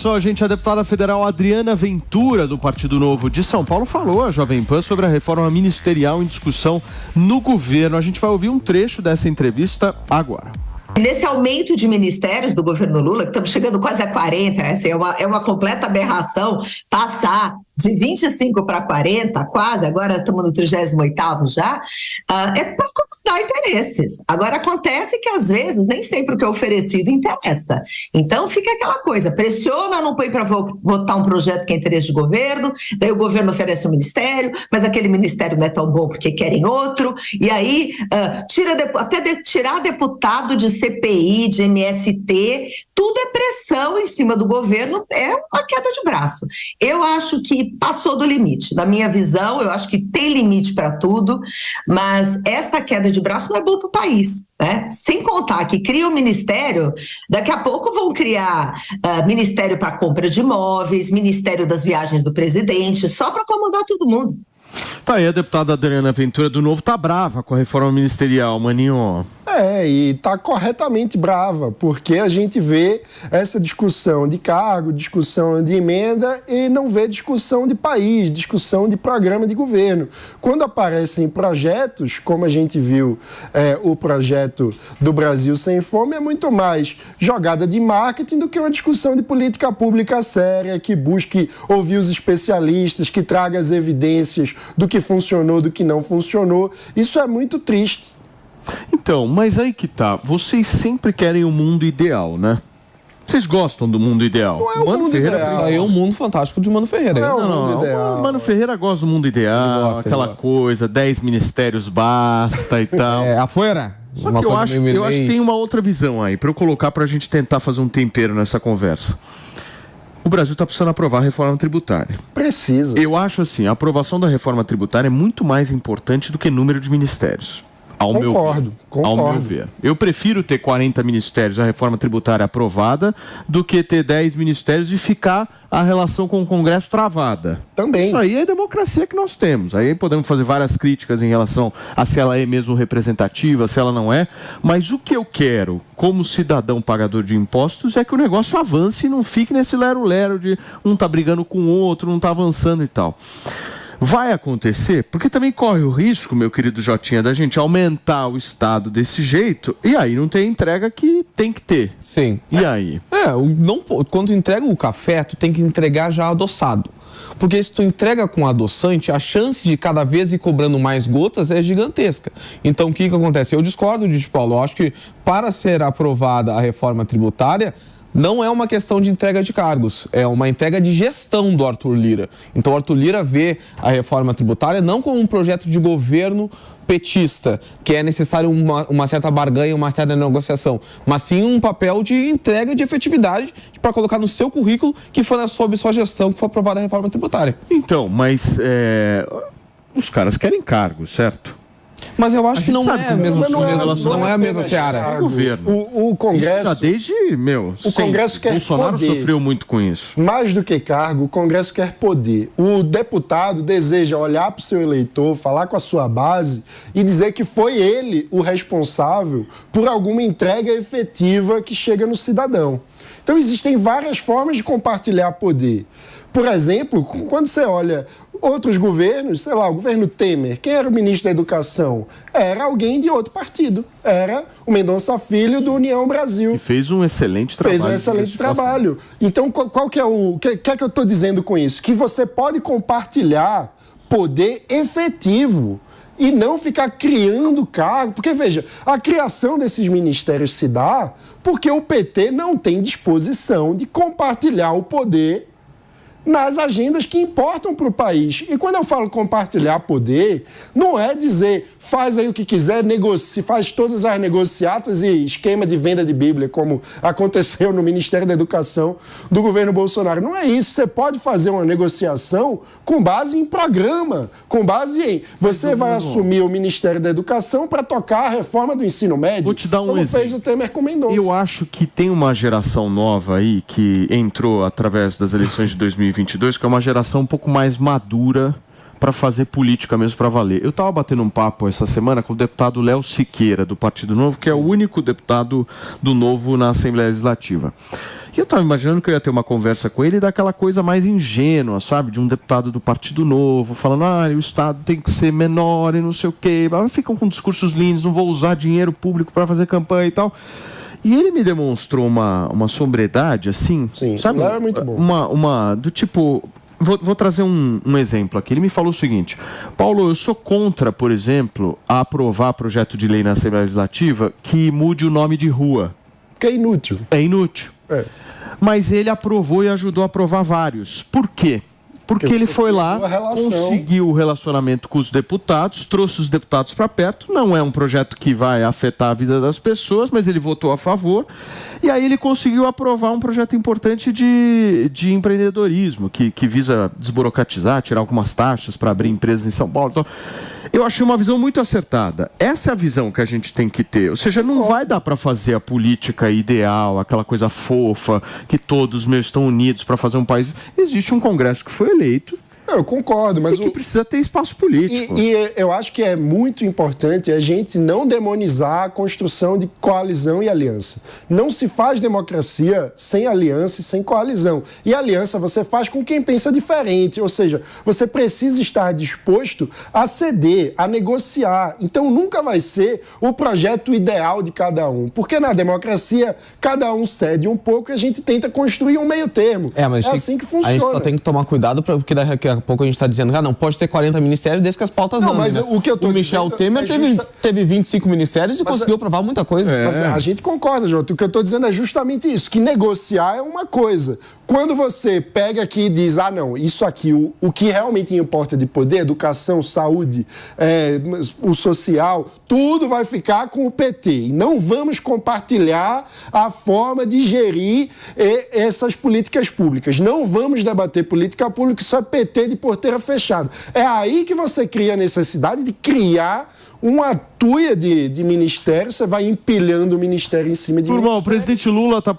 só, gente, a deputada federal Adriana Ventura, do Partido Novo de São Paulo, falou à Jovem Pan sobre a reforma ministerial em discussão no governo. A gente vai ouvir um trecho dessa entrevista agora. Nesse aumento de ministérios do governo Lula, que estamos chegando quase a 40, assim, é uma completa aberração passar de 25 para 40, quase, agora estamos no 38º já, é para acomodar interesses. Agora, acontece que, às vezes, nem sempre o que é oferecido interessa. Então, fica aquela coisa, pressiona, não põe para votar um projeto que é interesse de governo, daí o governo oferece um ministério, mas aquele ministério não é tão bom porque querem outro, e aí tirar deputado de CPI, de MST, tudo é pressão em cima do governo, é uma queda de braço. Eu acho que passou do limite. Na minha visão, eu acho que tem limite para tudo, mas essa queda de braço não é bom para o país, né? Sem contar que cria um ministério, daqui a pouco vão criar ministério para compra de imóveis, ministério das viagens do presidente, só para acomodar todo mundo. Tá aí, a deputada Adriana Ventura do Novo tá brava com a reforma ministerial, Maninho. E tá corretamente brava, porque a gente vê essa discussão de cargo, discussão de emenda e não vê discussão de país, discussão de programa de governo. Quando aparecem projetos, como a gente viu o projeto do Brasil Sem Fome, é muito mais jogada de marketing do que uma discussão de política pública séria, que busque ouvir os especialistas, que traga as evidências do que funcionou, do que não funcionou. Isso é muito triste. Então, mas aí que tá, vocês sempre querem o mundo ideal, né? Vocês gostam do mundo ideal? Não é o mundo ideal. Isso aí é um mundo fantástico de Mano Ferreira. Não é o mundo ideal. O Mano Ferreira gosta do mundo ideal, aquela coisa, 10 ministérios basta e tal. Afuera. Só que eu acho que tem uma outra visão aí, pra eu colocar pra gente tentar fazer um tempero nessa conversa. O Brasil está precisando aprovar a reforma tributária. Precisa. Eu acho assim, a aprovação da reforma tributária é muito mais importante do que número de ministérios. Ao meu ver. Eu prefiro ter 40 ministérios, a reforma tributária aprovada, do que ter 10 ministérios e ficar a relação com o Congresso travada. Também. Isso aí é a democracia que nós temos. Aí podemos fazer várias críticas em relação a se ela é mesmo representativa, se ela não é. Mas o que eu quero, como cidadão pagador de impostos, é que o negócio avance e não fique nesse lero-lero de um tá brigando com o outro, não tá avançando e tal. Vai acontecer, porque também corre o risco, meu querido Jotinha, da gente aumentar o Estado desse jeito e aí não tem a entrega que tem que ter. Sim. E aí? Quando entrega o café, tu tem que entregar já adoçado. Porque se tu entrega com adoçante, a chance de cada vez ir cobrando mais gotas é gigantesca. Então o que acontece? Eu discordo de Paulo. Eu acho que para ser aprovada a reforma tributária, não é uma questão de entrega de cargos, é uma entrega de gestão do Arthur Lira. Então o Arthur Lira vê a reforma tributária não como um projeto de governo petista, que é necessário uma certa barganha, uma certa negociação, mas sim um papel de entrega de efetividade para colocar no seu currículo que foi sob sua gestão que foi aprovada a reforma tributária. Então, mas os caras querem cargos, certo? Mas eu acho que não é a mesma seara. O Congresso... Isso já desde, o Congresso quer Bolsonaro poder. Sofreu muito com isso. Mais do que cargo, o Congresso quer poder. O deputado deseja olhar para o seu eleitor, falar com a sua base e dizer que foi ele o responsável por alguma entrega efetiva que chega no cidadão. Então existem várias formas de compartilhar poder. Por exemplo, quando você olha outros governos, sei lá, o governo Temer, quem era o ministro da Educação? Era alguém de outro partido. Era o Mendonça Filho do União Brasil. E fez um excelente trabalho. Então, qual que é o que eu estou dizendo com isso? Que você pode compartilhar poder efetivo e não ficar criando cargo. Porque, veja, a criação desses ministérios se dá porque o PT não tem disposição de compartilhar o poder nas agendas que importam para o país. E quando eu falo compartilhar poder, não é dizer faz aí o que quiser, negocia, faz todas as negociatas e esquema de venda de Bíblia, como aconteceu no Ministério da Educação do governo Bolsonaro. Não é isso. Você pode fazer uma negociação com base em programa, com base em você vai assumir o Ministério da Educação para tocar a reforma do ensino médio. Vou te dar um como exemplo. Fez o Temer com Mendonça. Eu acho que tem uma geração nova aí que entrou através das eleições de 2022, que é uma geração um pouco mais madura para fazer política mesmo para valer. Eu estava batendo um papo essa semana com o deputado Léo Siqueira, do Partido Novo, que é o único deputado do Novo na Assembleia Legislativa. E eu estava imaginando que eu ia ter uma conversa com ele daquela coisa mais ingênua, sabe? De um deputado do Partido Novo, falando, o Estado tem que ser menor e não sei o quê. Ficam com discursos lindos, não vou usar dinheiro público para fazer campanha e tal. E ele me demonstrou uma sobriedade, assim, sim, sabe? É muito bom. Do tipo... Vou trazer um exemplo aqui. Ele me falou o seguinte: Paulo, eu sou contra, por exemplo, a aprovar projeto de lei na Assembleia Legislativa que mude o nome de rua. Que é inútil. É inútil. É. Mas ele aprovou e ajudou a aprovar vários. Por quê? Porque ele foi lá, conseguiu o relacionamento com os deputados, trouxe os deputados para perto. Não é um projeto que vai afetar a vida das pessoas, mas ele votou a favor. E aí ele conseguiu aprovar um projeto importante de empreendedorismo, que visa desburocratizar, tirar algumas taxas para abrir empresas em São Paulo. Então, eu achei uma visão muito acertada. Essa é a visão que a gente tem que ter. Ou seja, não vai dar para fazer a política ideal, aquela coisa fofa, que todos meus estão unidos para fazer um país. Existe um Congresso que foi eleito. Eu concordo, mas que precisa ter espaço político. E eu acho que é muito importante a gente não demonizar a construção de coalizão e aliança. Não se faz democracia sem aliança e sem coalizão. E aliança você faz com quem pensa diferente, ou seja, você precisa estar disposto a ceder, a negociar. Então nunca vai ser o projeto ideal de cada um, porque na democracia cada um cede um pouco e a gente tenta construir um meio termo. Mas assim que funciona. A gente só tem que tomar cuidado, porque daqui a pouco a gente está dizendo, não pode ter 40 ministérios desde que as pautas andem. Mas o que eu tô o Michel Temer teve 25 ministérios e conseguiu aprovar muita coisa. Mas a gente concorda, Jota. O que eu estou dizendo é justamente isso, que negociar é uma coisa. Quando você pega aqui e diz, não, isso aqui, o que realmente importa de poder, educação, saúde, o social, tudo vai ficar com o PT. E não vamos compartilhar a forma de gerir essas políticas públicas. Não vamos debater política pública, isso é PT de porteira fechada. É aí que você cria a necessidade de criar uma tuia de ministério, você vai empilhando o ministério em cima de ministério. O presidente Lula está